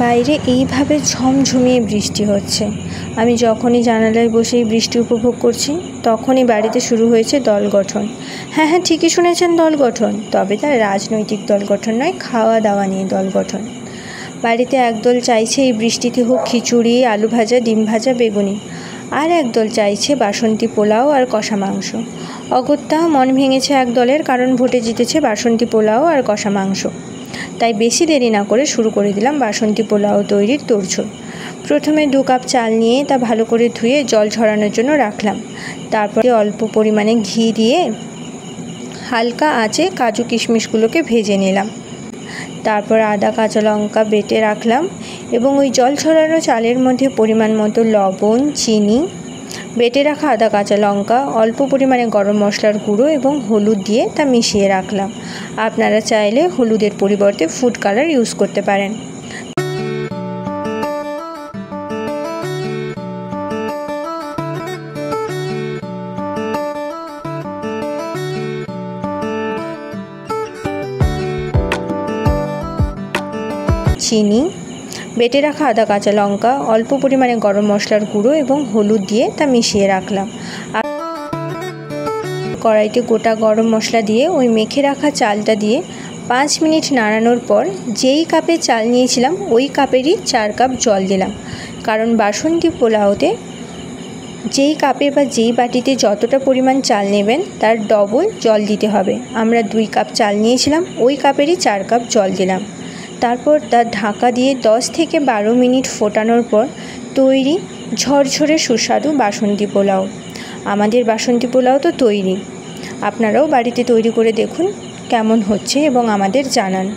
বাইরে এইভাবে ঝমঝমিয়ে বৃষ্টি হচ্ছে। আমি যখনই জানালায় বসে বৃষ্টি উপভোগ করছি তখনই বাড়িতে শুরু হয়েছে দল গঠন। হ্যাঁ, ঠিকই শুনেছেন, দল গঠন। তবে তার রাজনৈতিক দল গঠন নয়, খাওয়া দাওয়া নিয়ে দল গঠন। বাড়িতে একদল চাইছে এই বৃষ্টিতে হোক খিচুড়ি, আলু ভাজা, ডিম ভাজা, বেগুনি। আর একদল চাইছে বাসন্তী পোলাও আর কষা মাংস। অগত্যা মন ভেঙেছে এক দলের, কারণ ভোটে জিতেছে বাসন্তী পোলাও আর কষা মাংস। তাই বেশি দেরি না করে শুরু করে দিলাম বাসন্তী পোলাও তৈরির তোড়জোড়। প্রথমে 2 কাপ চাল নিয়ে তা ভালো করে ধুয়ে জল ঝরানোর জন্য রাখলাম। তারপরে অল্প পরিমাণে ঘি দিয়ে হালকা আঁচে কাজু কিশমিশগুলোকে ভেজে নিলাম। তারপর আদা কাঁচা লঙ্কা বেটে রাখলাম এবং ওই জল ঝরানো চালের মধ্যে পরিমাণ মতো লবণ, চিনি, বেটে রাখা আদা কাঁচা লঙ্কা, অল্প পরিমাণে গরম মশলার গুঁড়ো এবং হলুদ দিয়ে তা মিশিয়ে রাখলাম। আপনারা চাইলে হলুদের পরিবর্তে ফুড কালার ইউজ করতে পারেন। চিনি, বেটে রাখা আদা কাঁচা লঙ্কা, অল্প পরিমাণে গরম মশলার গুঁড়ো এবং হলুদ দিয়ে তা মিশিয়ে রাখলাম। আর কড়াইতে গোটা গরম মশলা দিয়ে ওই মেখে রাখা চালটা দিয়ে 5 মিনিট নাড়ানোর পর যেই কাপে চাল নিয়েছিলাম ওই কাপেরই 4 কাপ জল দিলাম। কারণ বাসন্তী পোলাওতে যেই কাপে বা যেই বাটিতে যতটা পরিমাণ চাল নেবেন তার ডবল জল দিতে হবে। আমরা 2 কাপ চাল নিয়েছিলাম, ওই কাপেরই 4 কাপ জল দিলাম। তারপর তার ঢাকা দিয়ে 10 থেকে 12 মিনিট ফোটানোর পর তৈরি ঝরঝরে সুস্বাদু বাসন্তী পোলাও। আমাদের বাসন্তী পোলাও তো তৈরি। আপনারাও বাড়িতে তৈরি করে দেখুন কেমন হচ্ছে এবং আমাদের জানান।